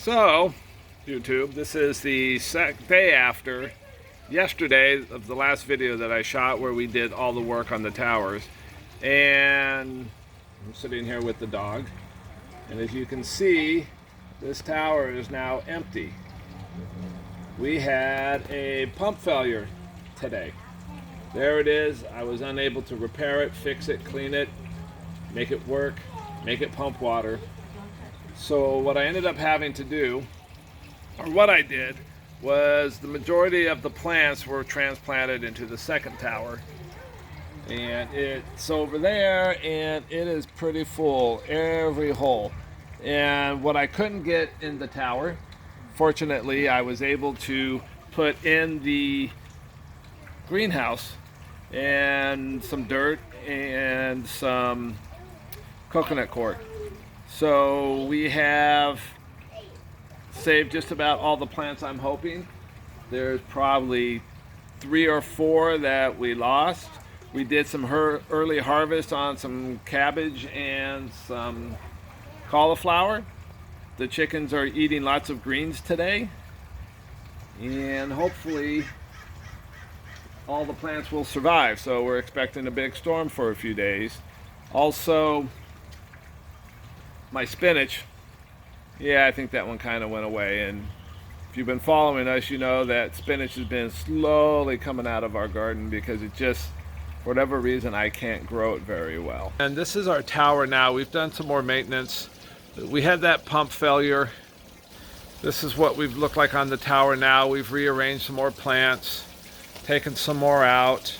So, YouTube, this is the day after yesterday of the last video that I shot where we did all the work on the towers. And I'm sitting here with the dog. And as you can see, this tower is now empty. We had a pump failure today. There it is. I was unable to repair it, fix it, clean it, make it work, make it pump water. So what I ended up having to do, or what I did, was the majority of the plants were transplanted into the second tower. And it's over there, and it is pretty full, every hole. And what I couldn't get in the tower, fortunately, I was able to put in the greenhouse and some dirt and some coconut cork. So we have saved just about all the plants, I'm hoping. There's probably 3 or 4 that we lost. We did some early harvest on some cabbage and some cauliflower. The chickens are eating lots of greens today. And hopefully all the plants will survive. So we're expecting a big storm for a few days. Also, my spinach, yeah, I think that one kind of went away. And if you've been following us, you know that spinach has been slowly coming out of our garden because it just, for whatever reason, I can't grow it very well. And this is our tower now. We've done some more maintenance. We had that pump failure. This is what we've looked like on the tower now. We've rearranged some more plants, taken some more out.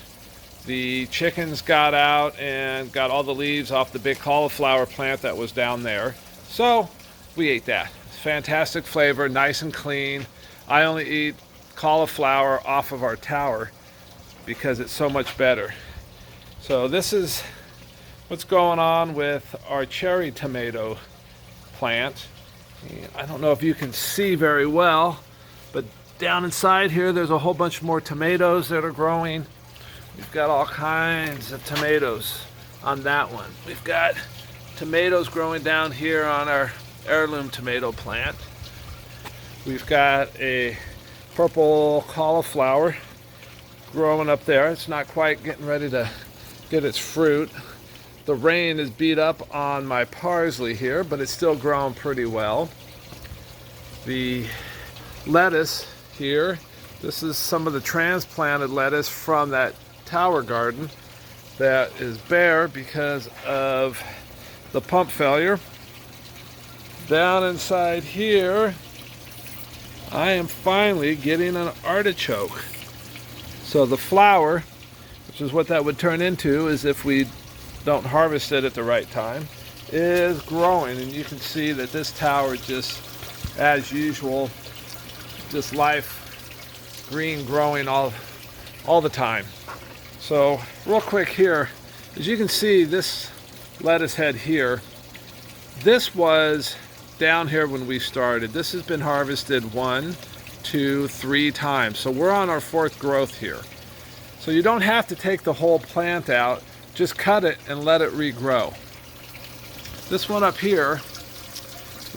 The chickens got out and got all the leaves off the big cauliflower plant that was down there. So we ate that. It's fantastic flavor, nice and clean. I only eat cauliflower off of our tower because it's so much better. So this is what's going on with our cherry tomato plant. I don't know if you can see very well, but down inside here there's a whole bunch more tomatoes that are growing. We've got all kinds of tomatoes on that one. We've got tomatoes growing down here on our heirloom tomato plant. We've got a purple cauliflower growing up there. It's not quite getting ready to get its fruit. The rain is beat up on my parsley here, but it's still growing pretty well. The lettuce here, this is some of the transplanted lettuce from that tower garden that is bare because of the pump failure. Down inside here, I am finally getting an artichoke. So the flower, which is what that would turn into is if we don't harvest it at the right time, is growing. And you can see that this tower just, as usual, just life green growing all the time. So real quick here, as you can see, this lettuce head here, this was down here when we started. This has been harvested 1, 2, 3 times. So we're on our 4th growth here. So you don't have to take the whole plant out, just cut it and let it regrow. This one up here,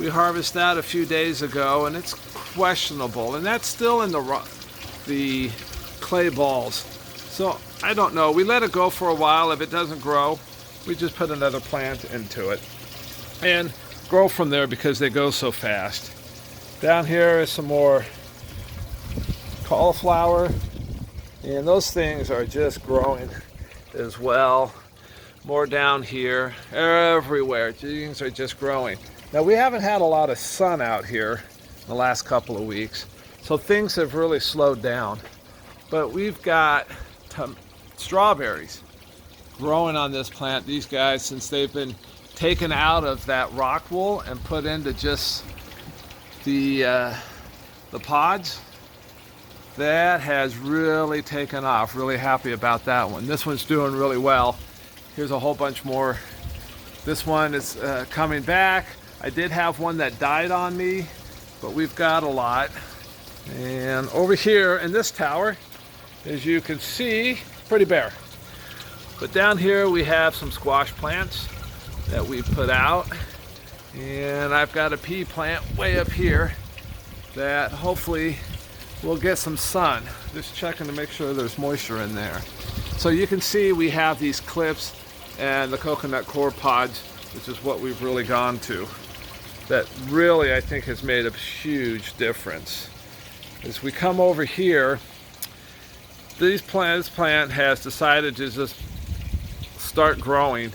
we harvested that a few days ago and it's questionable, and that's still in the clay balls. So I don't know, we let it go for a while. If it doesn't grow, we just put another plant into it and grow from there because they go so fast. Down here is some more cauliflower, and those things are just growing as well. More down here, everywhere, things are just growing. Now we haven't had a lot of sun out here in the last couple of weeks, so things have really slowed down. But we've got strawberries growing on this plant. These guys, since they've been taken out of that rock wool and put into just the pods, that has really taken off. Really happy about that one. This one's doing really well. Here's a whole bunch more. This one is coming back. I did have one that died on me, but we've got a lot. And over here in this tower, as you can see, pretty bare. But down here we have some squash plants that we put out. And I've got a pea plant way up here that hopefully will get some sun. Just checking to make sure there's moisture in there. So you can see we have these clips and the coconut core pods, which is what we've really gone to. That really, I think, has made a huge difference. As we come over here, this plant has decided to just start growing.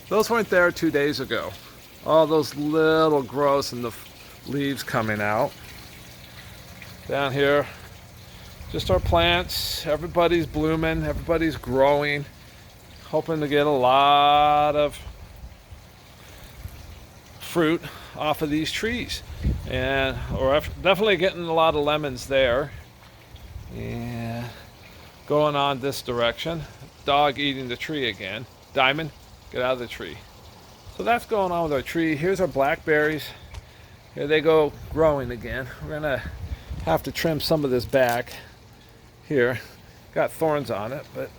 Those weren't there 2 days ago. All those little growths and the leaves coming out. Down here, just our plants. Everybody's blooming, everybody's growing. Hoping to get a lot of fruit off of these trees. And we're definitely getting a lot of lemons there. And going on this direction. Dog eating the tree again. Diamond, get out of the tree. So that's going on with our tree. Here's our blackberries. Here they go growing again. We're gonna have to trim some of this back here. Got thorns on it, but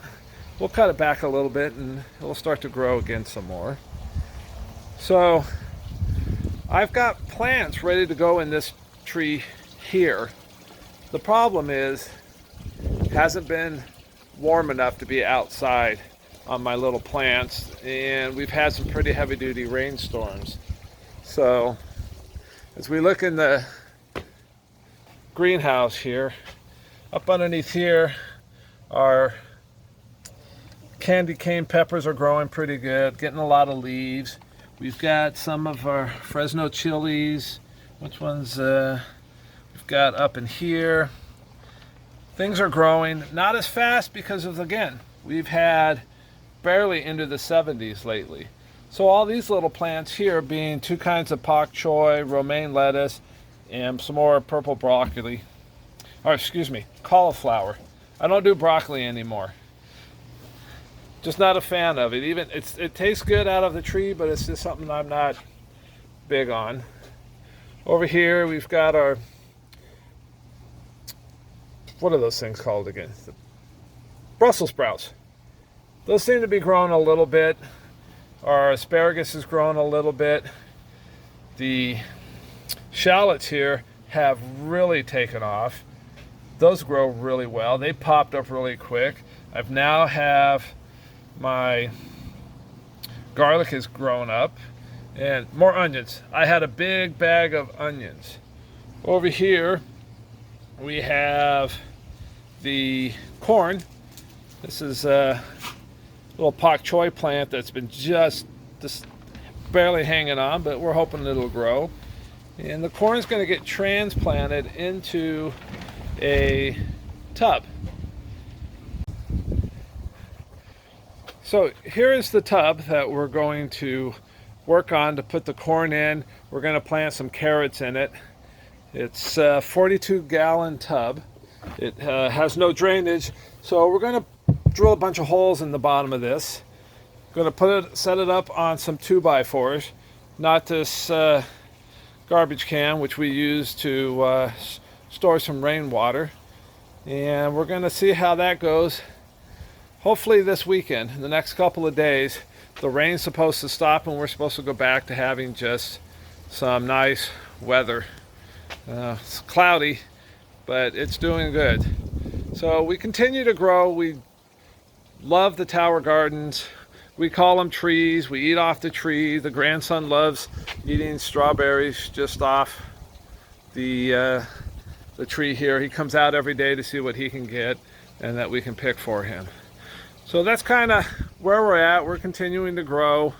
we'll cut it back a little bit and it'll start to grow again some more. So I've got plants ready to go in this tree here. The problem is, it hasn't been warm enough to be outside on my little plants, and we've had some pretty heavy-duty rainstorms. So as we look in the greenhouse here, up underneath here, our candy cane peppers are growing pretty good, getting a lot of leaves. We've got some of our Fresno chilies. Which ones we've got up in here? Things are growing, not as fast because of, again, we've had barely into the 70s lately. So all these little plants here being two kinds of pak choi, romaine lettuce, and some more purple broccoli. Or excuse me, cauliflower. I don't do broccoli anymore. Just not a fan of it. Even it tastes good out of the tree, but it's just something I'm not big on. Over here we've got our, what are those things called again? The Brussels sprouts. Those seem to be growing a little bit. Our asparagus is growing a little bit. The shallots here have really taken off. Those grow really well. They popped up really quick. I've now have my garlic has grown up, and more onions. I had a big bag of onions. Over here we have the corn. This is a little pak choi plant that's been just barely hanging on, but we're hoping it'll grow. And the corn is going to get transplanted into a tub. So here is the tub that we're going to work on to put the corn in. We're going to plant some carrots in it. It's a 42-gallon tub. It has no drainage, so we're going to drill a bunch of holes in the bottom of this. Going to set it up on some 2x4s, not this garbage can which we use to store some rainwater. And we're going to see how that goes. Hopefully this weekend, in the next couple of days, the rain's supposed to stop and we're supposed to go back to having just some nice weather. It's cloudy, but it's doing good. So we continue to grow. We love the tower gardens. We call them trees. We eat off the tree. The grandson loves eating strawberries just off the tree here. He comes out every day to see what he can get and that we can pick for him. So that's kind of where we're at. We're continuing to grow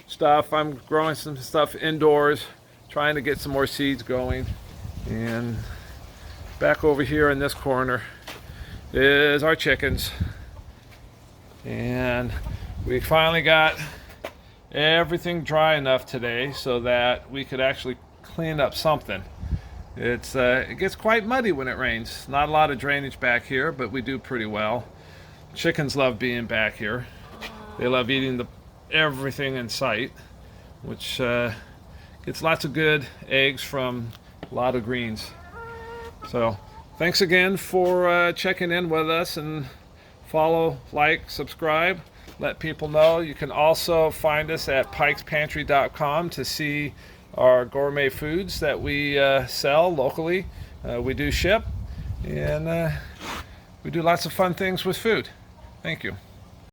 stuff. I'm growing some stuff indoors, trying to get some more seeds going. And back over here in this corner is our chickens. And we finally got everything dry enough today so that we could actually clean up something. It gets quite muddy when it rains. Not a lot of drainage back here, but we do pretty well. Chickens love being back here. They love eating everything in sight, which gets lots of good eggs from a lot of greens. So thanks again for checking in with us, and follow, like, subscribe. let people know. You can also find us at pikespantry.com to see our gourmet foods that we sell locally. We do ship, and we do lots of fun things with food. Thank you.